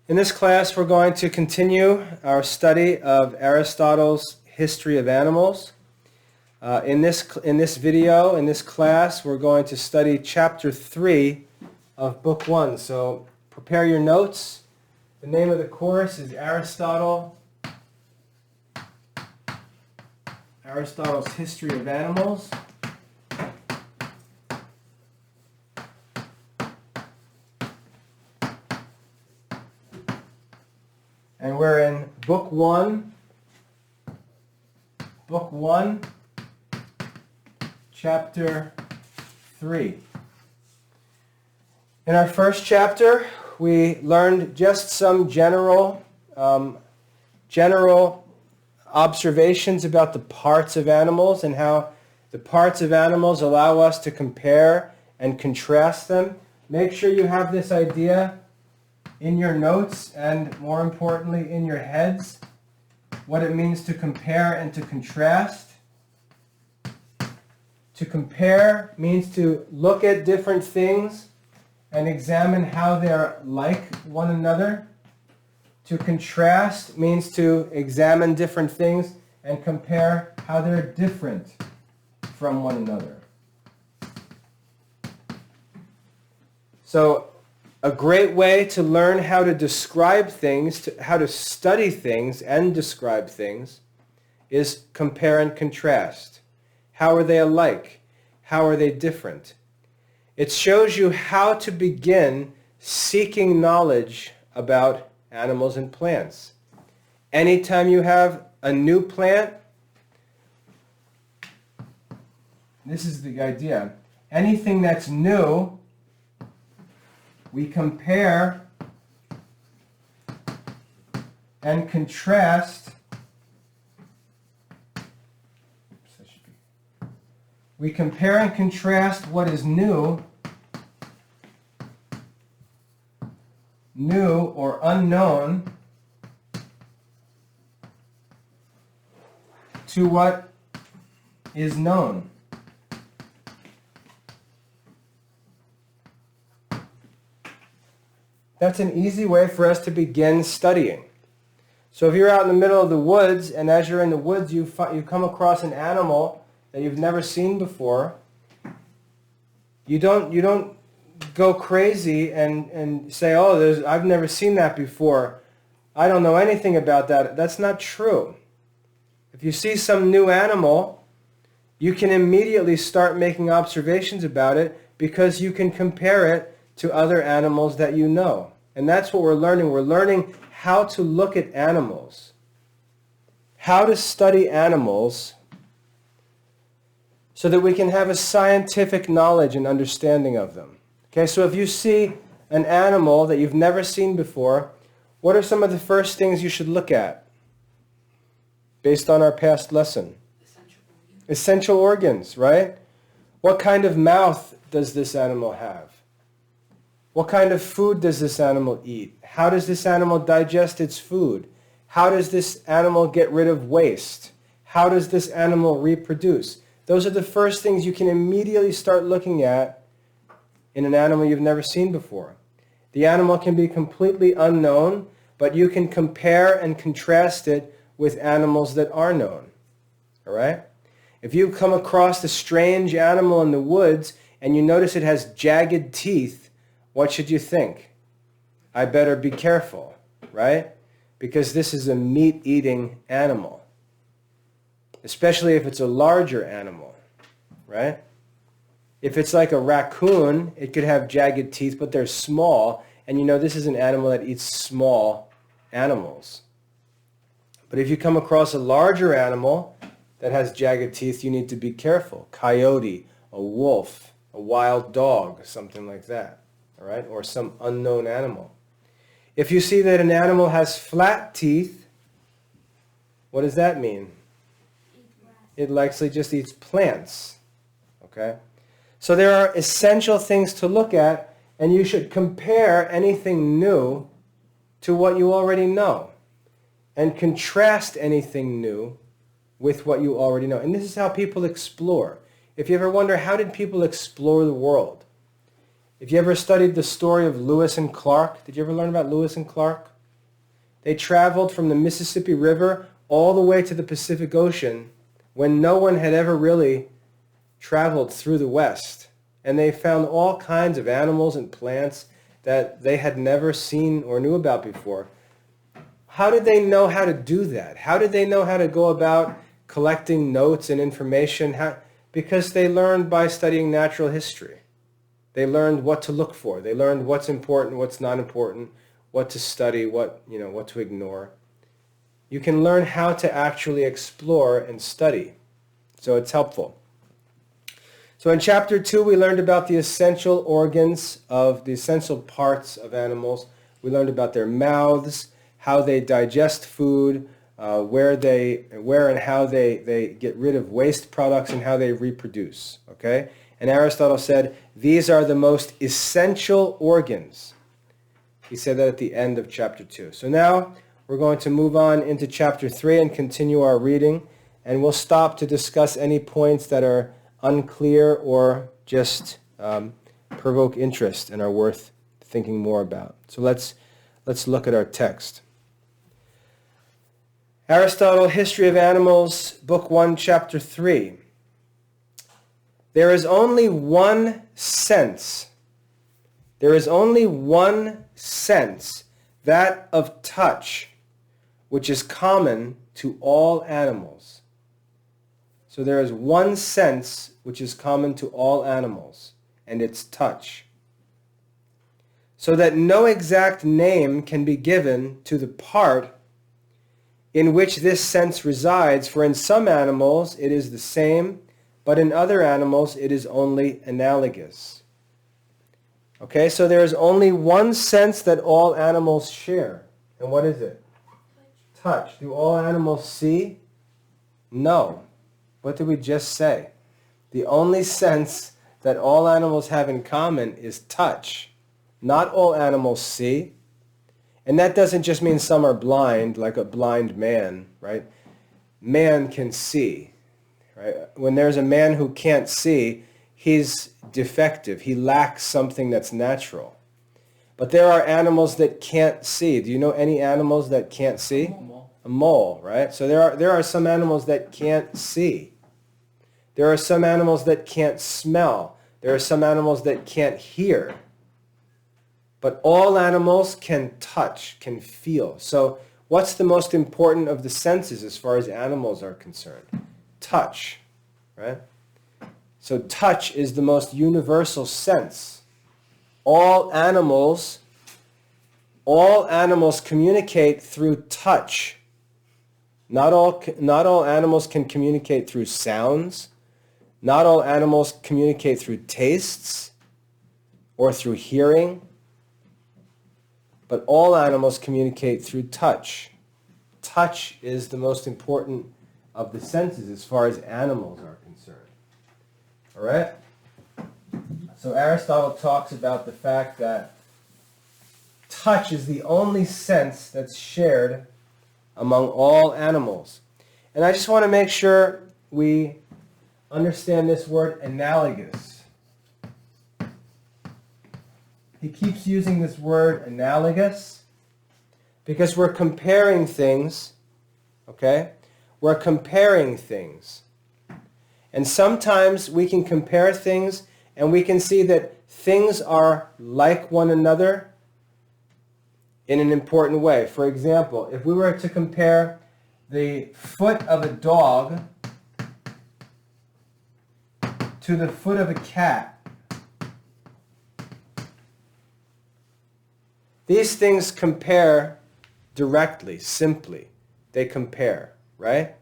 In this class, we're going to continue our study of Aristotle's History of Animals. In this class, we're going to study Chapter 3 of Book 1. So prepare your notes. The name of the course is Aristotle's History of Animals. And we're in Book 1, Chapter 3. In our first chapter, we learned just some general observations about the parts of animals and how the parts of animals allow us to compare and contrast them. Make sure you have this idea in your notes and, more importantly, in your heads, what it means to compare and to contrast. To compare means to look at different things and examine how they're like one another. To contrast means to examine different things and compare how they're different from one another. So, a great way to learn how to describe things, how to study things and describe things, is compare and contrast. How are they alike? How are they different? It shows you how to begin seeking knowledge about animals and plants. Anytime you have a new plant, this is the idea. Anything that's new, we compare and contrast. We compare and contrast what is new or unknown, to what is known. That's an easy way for us to begin studying. So if you're out in the middle of the woods, and as you're in the woods you come across an animal that you've never seen before, you don't go crazy and say, oh, I've never seen that before. I don't know anything about that. That's not true. If you see some new animal, you can immediately start making observations about it because you can compare it to other animals that you know. And that's what we're learning. We're learning how to look at animals, how to study animals so that we can have a scientific knowledge and understanding of them. Okay, so if you see an animal that you've never seen before, what are some of the first things you should look at based on our past lesson? Essential organs, right? What kind of mouth does this animal have? What kind of food does this animal eat? How does this animal digest its food? How does this animal get rid of waste? How does this animal reproduce? Those are the first things you can immediately start looking at in an animal you've never seen before. The animal can be completely unknown, but you can compare and contrast it with animals that are known. All right? If you come across a strange animal in the woods and you notice it has jagged teeth, what should you think? I better be careful, right? Because this is a meat-eating animal, especially if it's a larger animal, right? If it's like a raccoon, it could have jagged teeth, but they're small, and you know this is an animal that eats small animals. But if you come across a larger animal that has jagged teeth, you need to be careful. Coyote, a wolf, a wild dog, something like that. All right, or some unknown animal. If you see that an animal has flat teeth, what does that mean? It likely just eats plants. Okay? So there are essential things to look at, and you should compare anything new to what you already know, and contrast anything new with what you already know. And this is how people explore. If you ever wonder, how did people explore the world? If you ever studied the story of Lewis and Clark, did you ever learn about Lewis and Clark? They traveled from the Mississippi River all the way to the Pacific Ocean when no one had ever really traveled through the West. And they found all kinds of animals and plants that they had never seen or knew about before. How did they know how to do that? How did they know how to go about collecting notes and information? Because they learned by studying natural history. They learned what to look for. They learned what's important, what's not important, what to study, what to ignore. You can learn how to actually explore and study. So it's helpful. So in chapter 2, we learned about the essential organs of the essential parts of animals. We learned about their mouths, how they digest food, where and how they get rid of waste products, and how they reproduce. Okay? And Aristotle said, these are the most essential organs. He said that at the end of chapter 2. So now we're going to move on into chapter 3 and continue our reading. And we'll stop to discuss any points that are unclear or just provoke interest and are worth thinking more about. So let's look at our text. Aristotle, History of Animals, Book 1, Chapter 3. There is only one sense. There is only one sense, that of touch, which is common to all animals. So there is one sense which is common to all animals, and it's touch. So that no exact name can be given to the part in which this sense resides, for in some animals it is the same, but in other animals it is only analogous. Okay, so there is only one sense that all animals share. And what is it? Touch. Do all animals see? No. What did we just say? The only sense that all animals have in common is touch. Not all animals see. And that doesn't just mean some are blind, like a blind man, right? Man can see, right? When there's a man who can't see, he's defective. He lacks something that's natural. But there are animals that can't see. Do you know any animals that can't see? A mole, right? So there are some animals that can't see. There are some animals that can't smell. There are some animals that can't hear. But all animals can touch, can feel. So what's the most important of the senses as far as animals are concerned? Touch, right? So touch is the most universal sense. All animals communicate through touch. Not all animals can communicate through sounds. Not all animals communicate through tastes or through hearing. But all animals communicate through touch. Touch is the most important of the senses as far as animals are concerned. All right? So Aristotle talks about the fact that touch is the only sense that's shared among all animals. And I just want to make sure we understand this word analogous. He keeps using this word analogous because we're comparing things, okay? We're comparing things. And sometimes we can compare things and we can see that things are like one another in an important way. For example, if we were to compare the foot of a dog to the foot of a cat, these things compare directly, simply. They compare, right?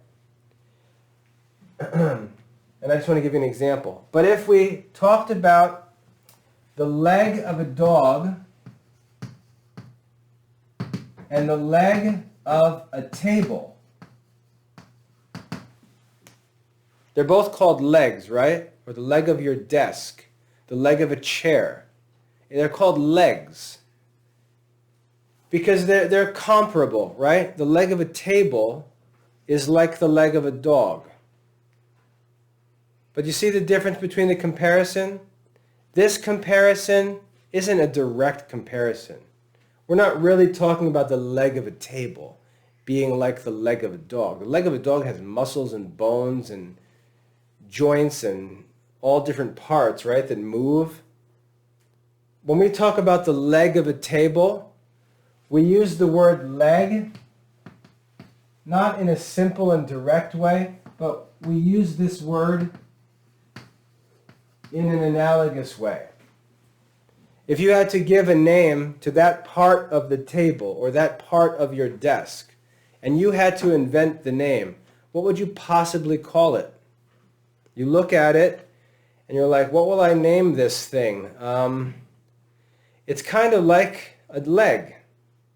And I just want to give you an example. But if we talked about the leg of a dog and the leg of a table, they're both called legs, right? Or the leg of your desk, the leg of a chair. They're called legs because they're comparable, right? The leg of a table is like the leg of a dog. But you see the difference between the comparison? This comparison isn't a direct comparison. We're not really talking about the leg of a table being like the leg of a dog. The leg of a dog has muscles and bones and joints and all different parts, right, that move. When we talk about the leg of a table, we use the word leg not in a simple and direct way, but we use this word in an analogous way. If you had to give a name to that part of the table or that part of your desk, and you had to invent the name, what would you possibly call it? You look at it, and you're like, what will I name this thing? It's kind of like a leg.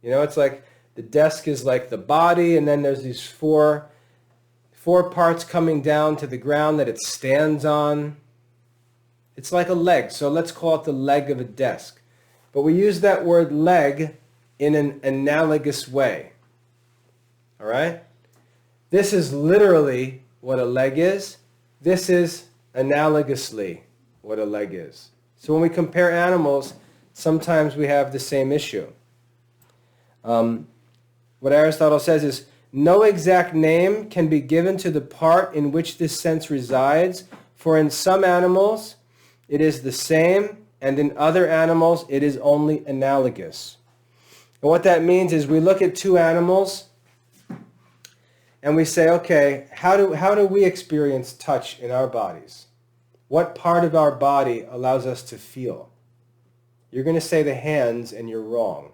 You know, it's like the desk is like the body, and then there's these four parts coming down to the ground that it stands on. It's like a leg, so let's call it the leg of a desk. But we use that word leg in an analogous way. All right? This is literally what a leg is. This is analogously what a leg is. So when we compare animals, sometimes we have the same issue. What Aristotle says is, no exact name can be given to the part in which this sense resides, for in some animals it is the same, and in other animals it is only analogous. And what that means is we look at two animals and we say, okay, how do we experience touch in our bodies? What part of our body allows us to feel? You're going to say the hands, and you're wrong.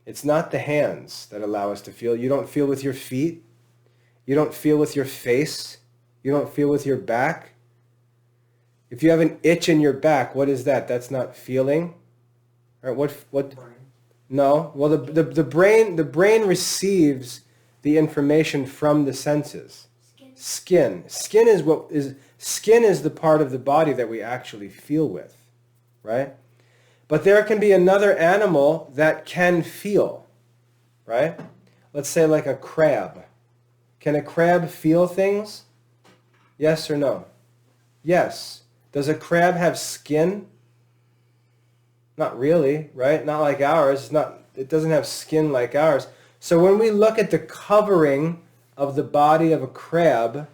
It's not the hands that allow us to feel. You don't feel with your feet. You don't feel with your face. You don't feel with your back. If you have an itch in your back, what is that? That's not feeling. All right, what? Brain. No. Well, the brain receives the information from the senses. Skin. Skin is the part of the body that we actually feel with, right? But there can be another animal that can feel, right? Let's say like a crab. Can a crab feel things? Yes or no? Yes. Does a crab have skin? Not really, right? Not like ours. It doesn't have skin like ours. So when we look at the covering of the body of a crab,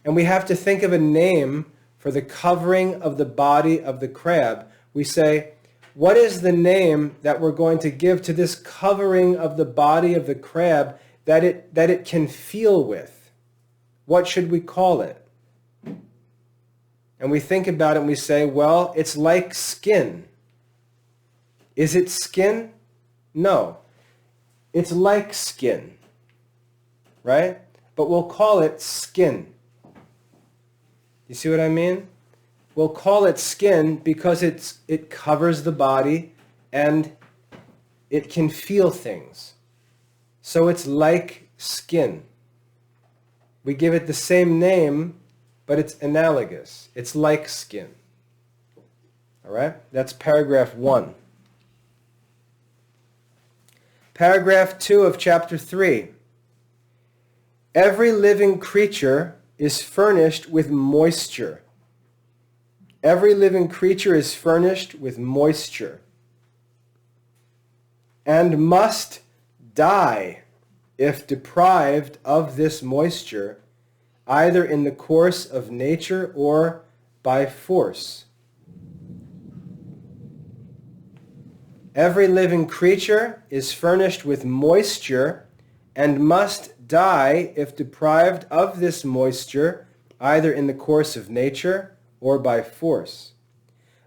and we have to think of a name for the covering of the body of the crab, we say, what is the name that we're going to give to this covering of the body of the crab that it can feel with? What should we call it? And we think about it and we say, well, it's like skin. Is it skin? No. It's like skin, right? But we'll call it skin. You see what I mean? We'll call it skin because it covers the body and it can feel things. So it's like skin. We give it the same name, but it's analogous. It's like skin. All right? That's paragraph 1. Paragraph 2 of chapter 3. Every living creature is furnished with moisture. Every living creature is furnished with moisture and must die if deprived of this moisture, either in the course of nature or by force. Every living creature is furnished with moisture and must die if deprived of this moisture, either in the course of nature or by force.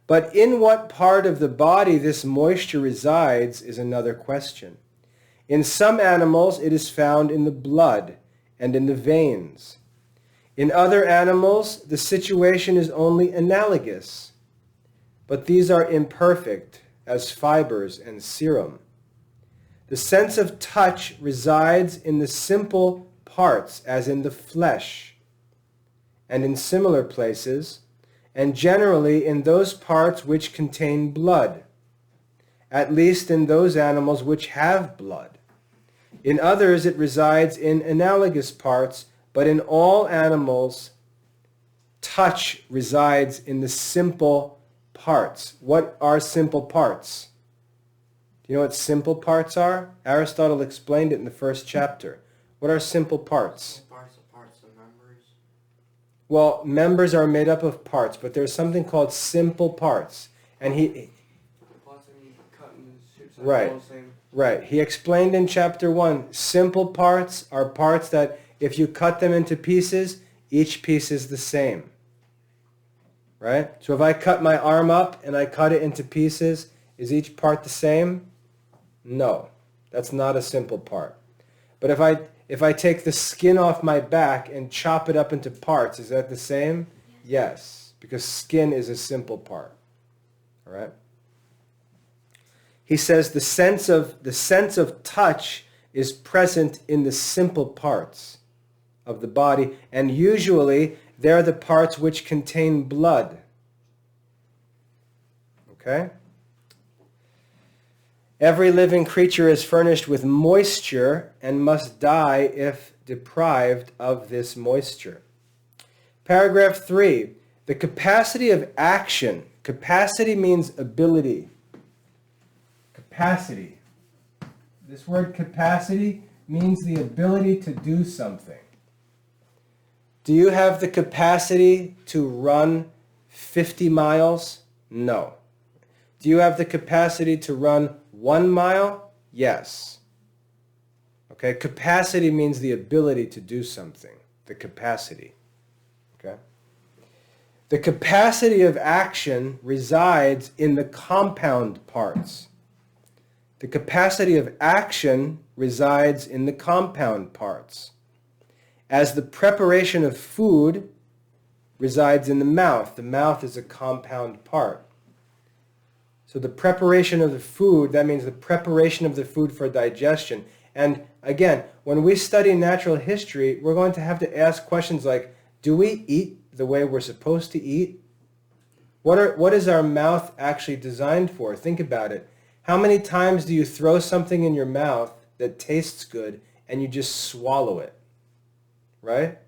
But in what part of the body this moisture resides is another question. In some animals it is found in the blood and in the veins. In other animals the situation is only analogous, but these are imperfect as fibers and serum. The sense of touch resides in the simple parts, as in the flesh, and in similar places, and generally in those parts which contain blood, at least in those animals which have blood. In others it resides in analogous parts, but in all animals touch resides in the simple parts. What are simple parts? Do you know what simple parts are? Aristotle explained it in the first chapter. What are simple parts? Parts of members. Well, members are made up of parts, but there's something called simple parts. And Right. He explained in chapter 1, simple parts are parts that if you cut them into pieces, each piece is the same. Right? So if I cut my arm up and I cut it into pieces, is each part the same? No. That's not a simple part. But if I take the skin off my back and chop it up into parts, is that the same? Yes, because skin is a simple part. All right? He says the sense of touch is present in the simple parts of the body, and usually they're the parts which contain blood. Okay? Every living creature is furnished with moisture and must die if deprived of this moisture. Paragraph 3, the capacity of action. Capacity means ability. Capacity. This word capacity means the ability to do something. Do you have the capacity to run 50 miles? No. Do you have the capacity to run 1 mile? Yes. Okay, capacity means the ability to do something. The capacity. Okay? The capacity of action resides in the compound parts. The capacity of action resides in the compound parts. As the preparation of food resides in the mouth is a compound part. So the preparation of the food, that means the preparation of the food for digestion. And again, when we study natural history, we're going to have to ask questions like, do we eat the way we're supposed to eat? What is our mouth actually designed for? Think about it. How many times do you throw something in your mouth that tastes good and you just swallow it? Right?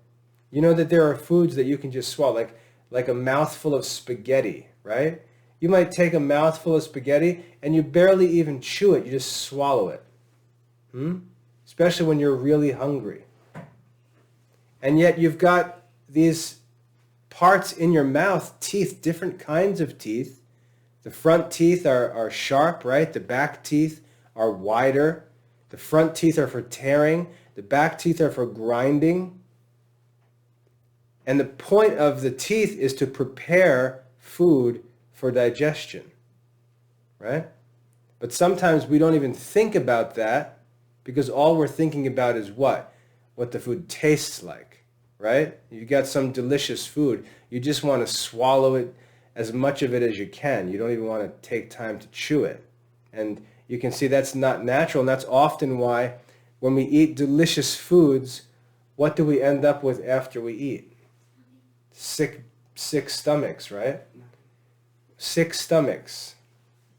You know that there are foods that you can just swallow, like a mouthful of spaghetti, right? You might take a mouthful of spaghetti and you barely even chew it, you just swallow it. Especially when you're really hungry. And yet you've got these parts in your mouth, teeth, different kinds of teeth. The front teeth are sharp, right? The back teeth are wider. The front teeth are for tearing. The back teeth are for grinding. And the point of the teeth is to prepare food for digestion, right? But sometimes we don't even think about that because all we're thinking about is what? What the food tastes like, right? You got some delicious food. You just want to swallow it, as much of it as you can. You don't even want to take time to chew it. And you can see that's not natural, and that's often why when we eat delicious foods, what do we end up with after we eat? Sick stomachs, right? Sick stomachs,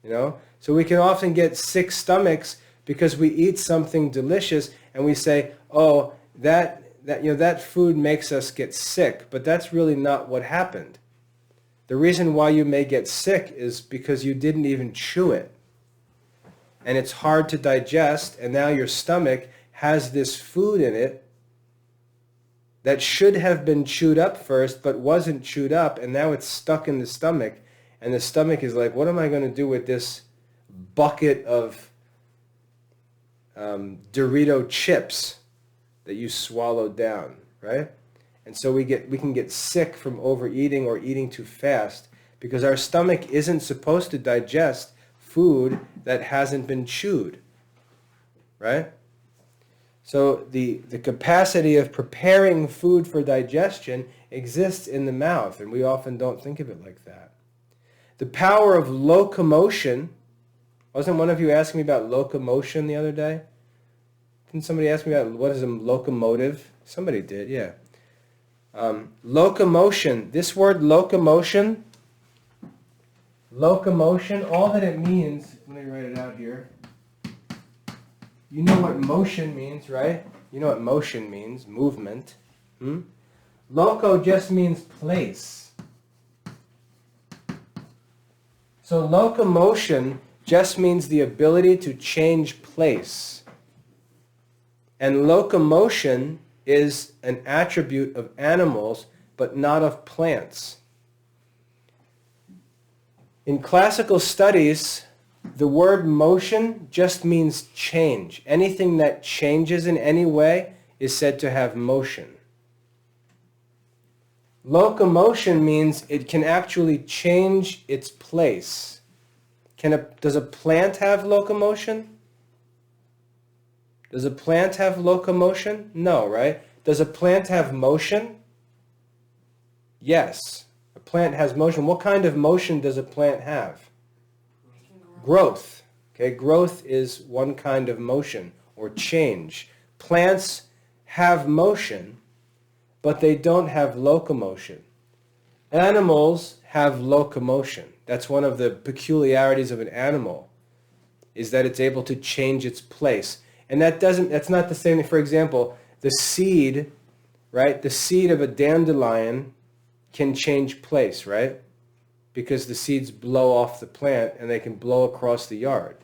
you know? So we can often get sick stomachs because we eat something delicious and we say, oh, that food makes us get sick, but that's really not what happened. The reason why you may get sick is because you didn't even chew it. And it's hard to digest, and now your stomach has this food in it that should have been chewed up first, but wasn't chewed up, and now it's stuck in the stomach. And the stomach is like, what am I going to do with this bucket of Dorito chips that you swallowed down, right? And so we can get sick from overeating or eating too fast because our stomach isn't supposed to digest food that hasn't been chewed, right? So the capacity of preparing food for digestion exists in the mouth, and we often don't think of it like that. The power of locomotion. Wasn't one of you asking me about locomotion the other day? Didn't somebody ask me about what is a locomotive? Somebody did, yeah. Locomotion. This word locomotion, all that it means, let me write it out here. You know what motion means, right? You know what motion means, movement. Loco just means place. So locomotion just means the ability to change place. And locomotion is an attribute of animals, but not of plants. In classical studies, the word motion just means change. Anything that changes in any way is said to have motion. Locomotion means it can actually change its place. Does a plant have locomotion? Does a plant have locomotion? No, right? Does a plant have motion? Yes. A plant has motion. What kind of motion does a plant have? Growth. Okay, growth is one kind of motion or change. Plants have motion, but they don't have locomotion. Animals have locomotion. That's one of the peculiarities of an animal, is that it's able to change its place. And that's not the same. For example, the seed, right? The seed of a dandelion can change place, right? Because the seeds blow off the plant and they can blow across the yard.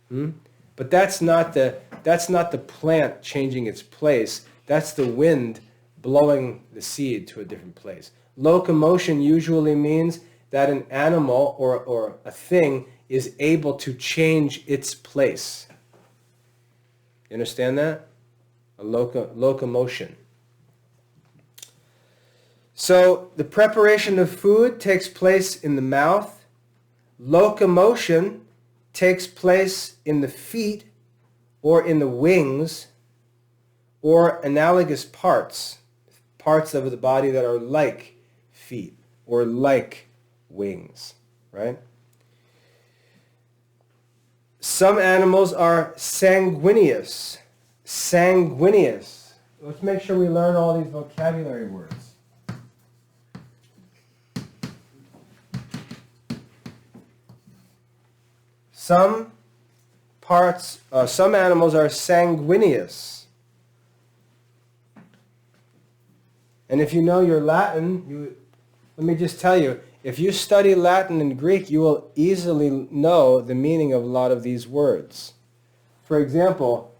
But that's not the plant changing its place. That's the wind blowing the seed to a different place. Locomotion usually means that an animal or a thing is able to change its place. You understand that? A locomotion. So the preparation of food takes place in the mouth. Locomotion takes place in the feet or in the wings or analogous parts of the body that are like feet or like wings, right? Some animals are sanguineous. Sanguineous. Let's make sure we learn all these vocabulary words. Some animals are sanguineous. And if you know your Latin, let me just tell you, if you study Latin and Greek, you will easily know the meaning of a lot of these words. For example,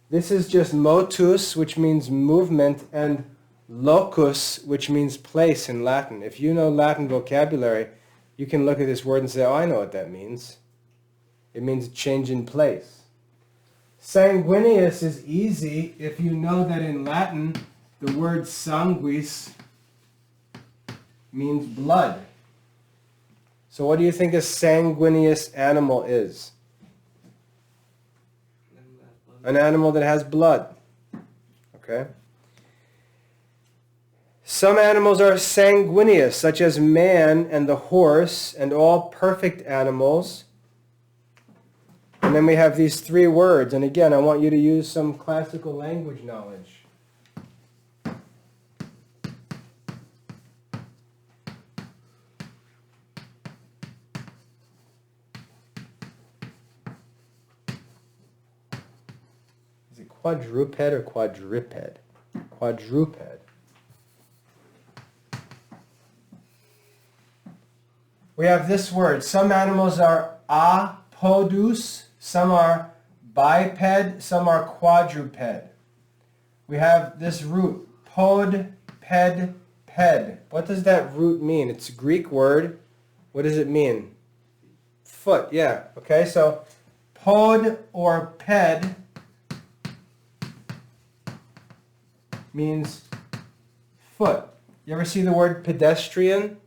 this is just motus, which means movement, and locus, which means place in Latin. If you know Latin vocabulary, you can look at this word and say, oh, I know what that means. It means change in place. Sanguineous is easy if you know that in Latin, the word sanguis means blood. So what do you think a sanguineous animal is? An animal that has blood. Okay? Some animals are sanguineous, such as man and the horse and all perfect animals. And then we have these three words. And again, I want you to use some classical language knowledge. Is it quadruped or quadruped? Quadruped. We have this word. Some animals are apodous. Some are biped, some are quadruped. We have this root, pod, ped, ped. What does that root mean? It's a Greek word. What does it mean? Foot, yeah. Okay, so pod or ped means foot. You ever see the word pedestrian?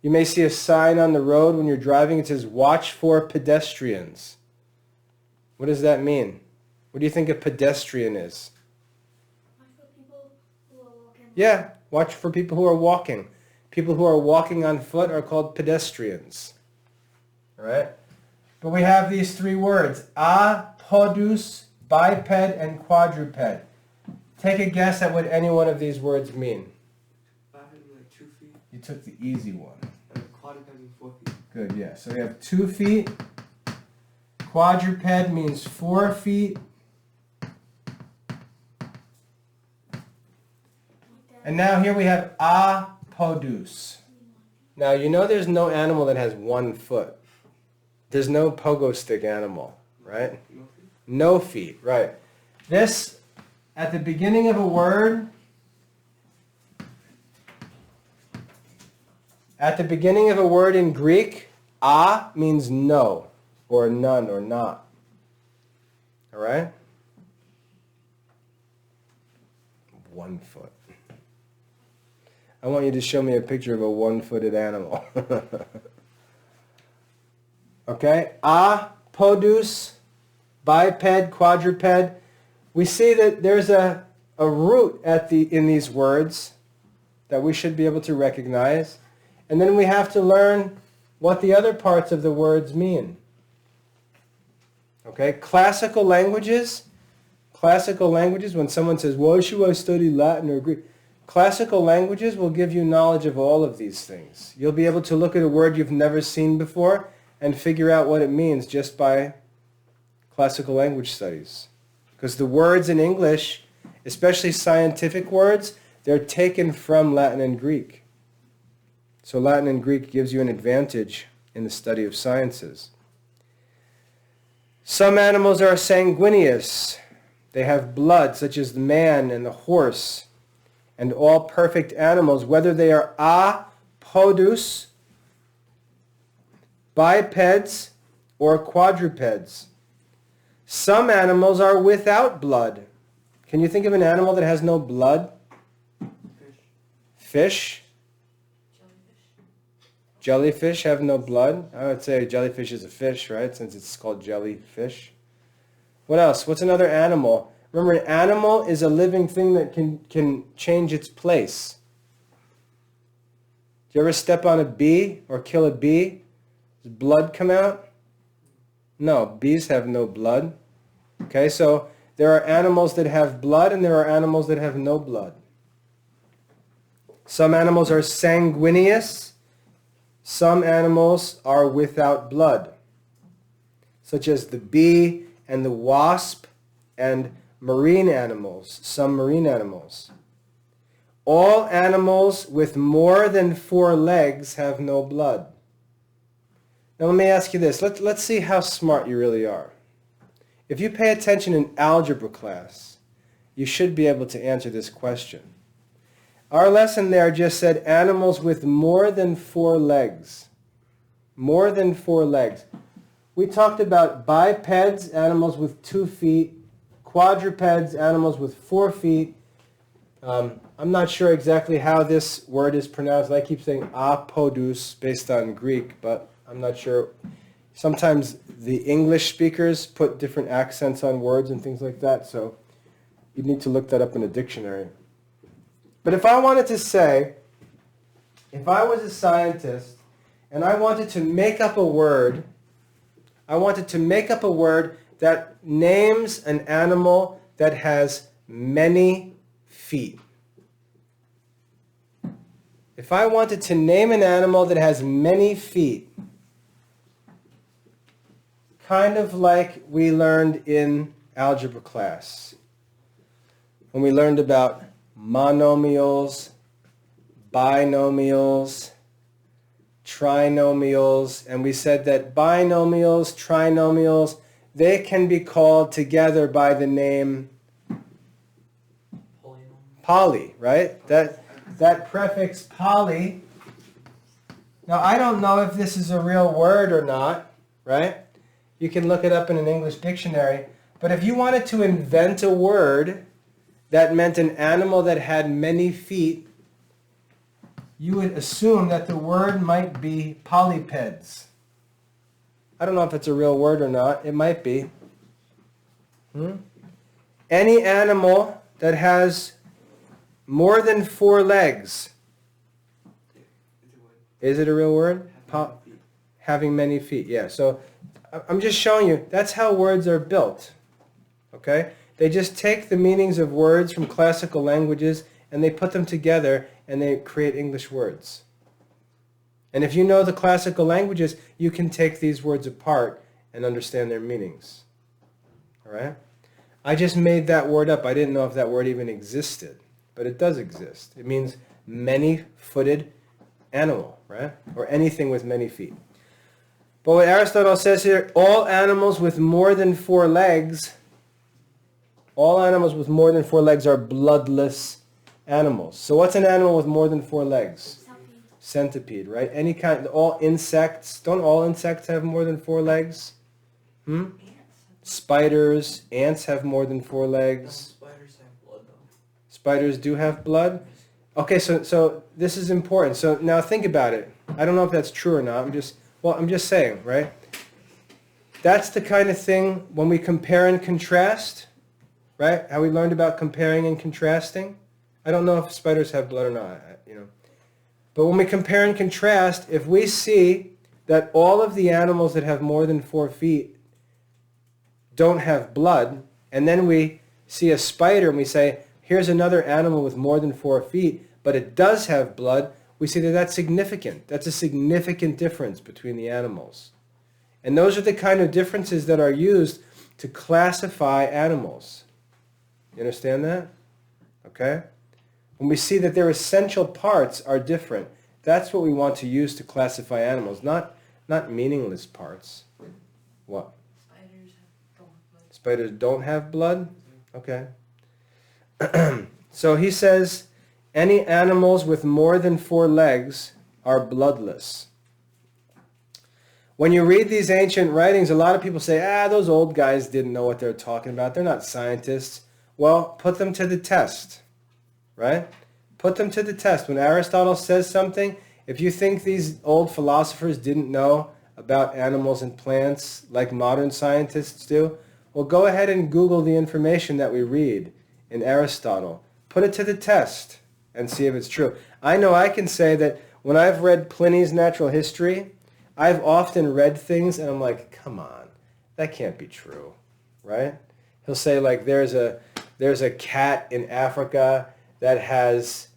You may see a sign on the road when you're driving. It says, watch for pedestrians. What does that mean? What do you think a pedestrian is? Watch for people who are walking. Yeah, watch for people who are walking. People who are walking on foot are called pedestrians. All right? But we have these three words, apodous, biped, and quadruped. Take a guess at what any one of these words mean. Like 2 feet. You took the easy one. And quadruped means 4 feet. Good, yeah. So we have 2 feet. Quadruped means 4 feet. And now here we have apodous. Now you know there's no animal that has 1 foot. There's no pogo stick animal, right? No feet. No feet, right. This, at the beginning of a word, in Greek, a means no, or none, or not. All right? 1 foot. I want you to show me a picture of a one-footed animal. Okay? A, podus, biped, quadruped. We see that there's a root in these words that we should be able to recognize. And then we have to learn what the other parts of the words mean. Okay? Classical languages, when someone says, why should I study Latin or Greek? Classical languages will give you knowledge of all of these things. You'll be able to look at a word you've never seen before and figure out what it means just by classical language studies. Because the words in English, especially scientific words, they're taken from Latin and Greek. So Latin and Greek gives you an advantage in the study of sciences. Some animals are sanguineous. They have blood, such as the man and the horse, and all perfect animals, whether they are apodous, bipeds, or quadrupeds. Some animals are without blood. Can you think of an animal that has no blood? Fish. Fish? Jellyfish have no blood? I would say jellyfish is a fish, right? Since it's called jellyfish. What else? What's another animal? Remember, an animal is a living thing that can change its place. Do you ever step on a bee or kill a bee? Does blood come out? No, bees have no blood. Okay, so there are animals that have blood and there are animals that have no blood. Some animals are sanguineous. Some animals are without blood, such as the bee and the wasp and marine animals, some marine animals. All animals with more than 4 legs have no blood. Now let me ask you this. Let's see how smart you really are. If you pay attention in algebra class, you should be able to answer this question. Our lesson there just said animals with more than 4 legs. More than 4 legs. We talked about bipeds, animals with 2 feet, quadrupeds, animals with 4 feet. I'm not sure exactly how this word is pronounced. I keep saying apodous based on Greek, but I'm not sure. Sometimes the English speakers put different accents on words and things like that, so you need to look that up in a dictionary. But if I wanted to say, if I was a scientist and I wanted to make up a word, that names an animal that has many feet. If I wanted to name an animal that has many feet, kind of like we learned in algebra class, when we learned about monomials, binomials, trinomials, and we said that binomials, trinomials, they can be called together by the name poly, right? That prefix poly. Now, I don't know if this is a real word or not, right? You can look it up in an English dictionary. But if you wanted to invent a word that meant an animal that had many feet, you would assume that the word might be polypeds. I don't know if it's a real word or not. It might be. Any animal that has more than 4 legs. Is it a real word? Having many feet. Yeah. So I'm just showing you, that's how words are built. Okay? They just take the meanings of words from classical languages and they put them together and they create English words. And if you know the classical languages, you can take these words apart and understand their meanings. All right? I just made that word up. I didn't know if that word even existed, but it does exist. It means many-footed animal, right? Or anything with many feet. But what Aristotle says here, all animals with more than 4 legs, all animals with more than 4 legs are bloodless animals. So what's an animal with more than 4 legs? Centipede, right? Any kind, all insects, don't all insects have more than 4 legs? Spiders, ants have more than 4 legs. Spiders have blood though. Spiders do have blood? Okay, so this is important. So now think about it. I don't know if that's true or not. I'm just saying, right? That's the kind of thing when we compare and contrast, right? How we learned about comparing and contrasting. I don't know if spiders have blood or not, you know. But when we compare and contrast, if we see that all of the animals that have more than 4 feet don't have blood, and then we see a spider and we say, here's another animal with more than 4 feet, but it does have blood, we see that that's significant. That's a significant difference between the animals. And those are the kind of differences that are used to classify animals. You understand that? Okay? When we see that their essential parts are different, that's what we want to use to classify animals, not meaningless parts. What? Spiders don't have blood? Okay. So he says, any animals with more than 4 legs are bloodless. When you read these ancient writings, a lot of people say, those old guys didn't know what they're talking about. They're not scientists. Well, put them to the test, right? Put them to the test. When Aristotle says something, if you think these old philosophers didn't know about animals and plants like modern scientists do, well, go ahead and Google the information that we read in Aristotle. Put it to the test and see if it's true. I know I can say that when I've read Pliny's Natural History, I've often read things and I'm like, come on, that can't be true, right? He'll say like there's a cat in Africa that has,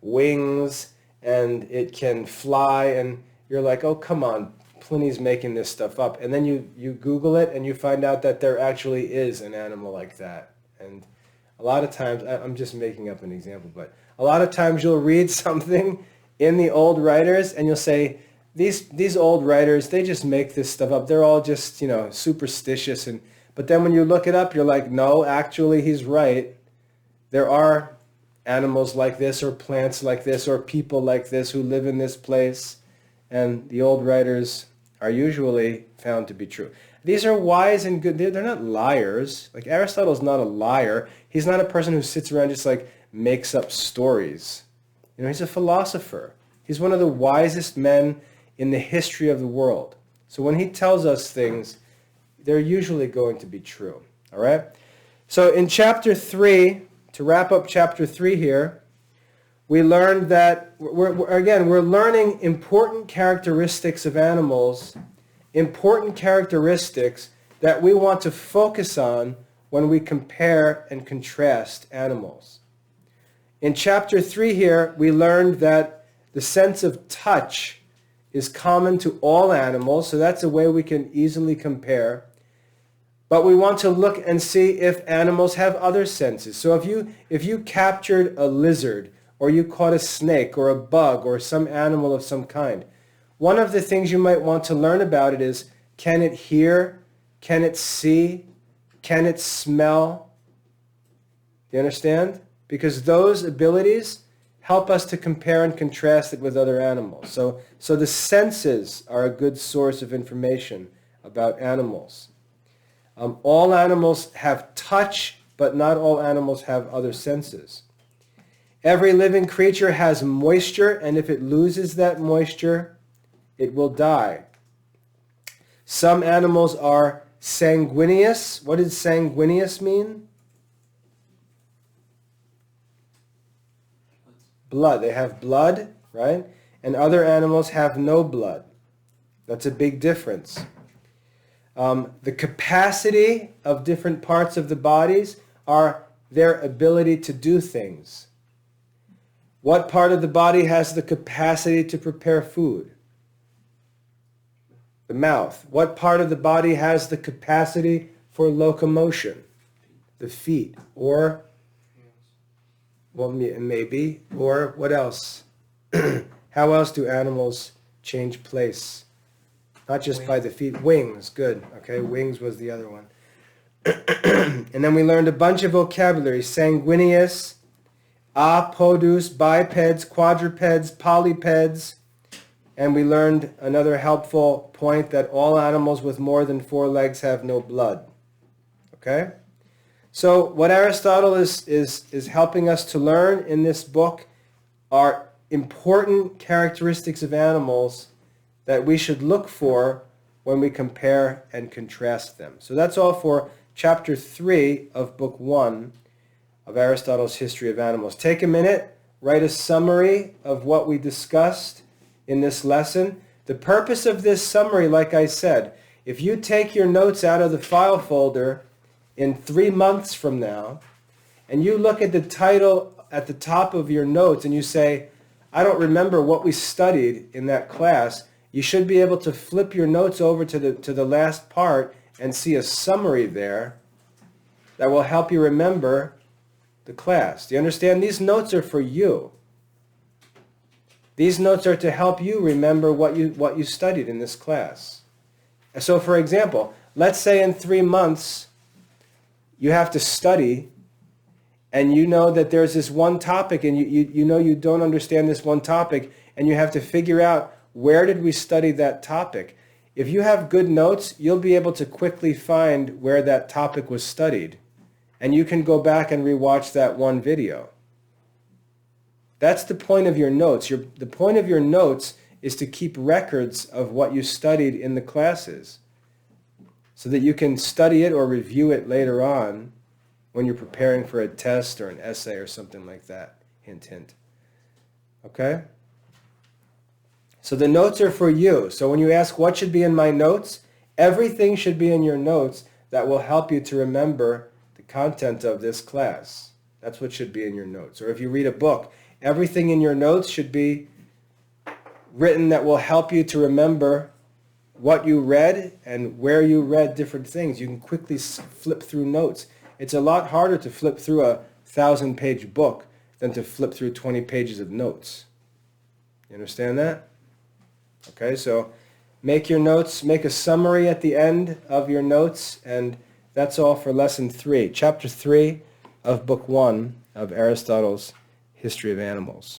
wings and it can fly, and you're like, oh, come on, Pliny's making this stuff up. And then you Google it and you find out that there actually is an animal like that. And a lot of times, I'm just making up an example, but a lot of times you'll read something in the old writers and you'll say, these old writers, they just make this stuff up. They're all just, superstitious. But then when you look it up, you're like, no, actually he's right. There are animals like this or plants like this or people like this who live in this place. And the old writers are usually found to be true. These are wise and good. They're not liars. Like Aristotle's not a liar. He's not a person who sits around just like makes up stories. He's a philosopher. He's one of the wisest men in the history of the world. So when he tells us things, they're usually going to be true. All right? So in chapter 3, to wrap up chapter 3 here, we learned that, we're learning important characteristics of animals, important characteristics that we want to focus on when we compare and contrast animals. In chapter 3 here, we learned that the sense of touch is common to all animals, so that's a way we can easily compare. But we want to look and see if animals have other senses. So if you captured a lizard, or you caught a snake or a bug or some animal of some kind, one of the things you might want to learn about it is, can it hear? Can it see? Can it smell? Do you understand? Because those abilities help us to compare and contrast it with other animals. So the senses are a good source of information about animals. All animals have touch, but not all animals have other senses. Every living creature has moisture, and if it loses that moisture, it will die. Some animals are sanguineous. What does sanguineous mean? Blood. They have blood, right? And other animals have no blood. That's a big difference. The capacity of different parts of the bodies are their ability to do things. What part of the body has the capacity to prepare food? The mouth. What part of the body has the capacity for locomotion? The feet. Or, well, maybe. Or what else? How else do animals change place? Not just by the feet. Wings, good. Okay, wings was the other one. And then we learned a bunch of vocabulary. Sanguineous, apodus, bipeds, quadrupeds, polypeds. And we learned another helpful point that all animals with more than 4 legs have no blood. Okay? So what Aristotle is helping us to learn in this book are important characteristics of animals that we should look for when we compare and contrast them. So that's all for chapter 3 of book 1 of Aristotle's History of Animals. Take a minute, write a summary of what we discussed in this lesson. The purpose of this summary, like I said, if you take your notes out of the file folder in 3 months from now, and you look at the title at the top of your notes and you say, I don't remember what we studied in that class, you should be able to flip your notes over to the last part and see a summary there that will help you remember the class. Do you understand? These notes are for you. These notes are to help you remember what you studied in this class. So for example, let's say in 3 months you have to study and you know that there's this one topic and you know you don't understand this one topic and you have to figure out where did we study that topic. If you have good notes, you'll be able to quickly find where that topic was studied. And you can go back and rewatch that one video. That's the point of your notes. The point of your notes is to keep records of what you studied in the classes so that you can study it or review it later on when you're preparing for a test or an essay or something like that. Hint, hint. Okay? So the notes are for you. So when you ask what should be in my notes, everything should be in your notes that will help you to remember the content of this class. That's what should be in your notes. Or if you read a book, everything in your notes should be written that will help you to remember what you read and where you read different things. You can quickly flip through notes. It's a lot harder to flip through a 1,000-page book than to flip through 20 pages of notes. You understand that? Okay, so make your notes, make a summary at the end of your notes, and that's all for lesson 3, chapter 3 of book 1 of Aristotle's History of Animals.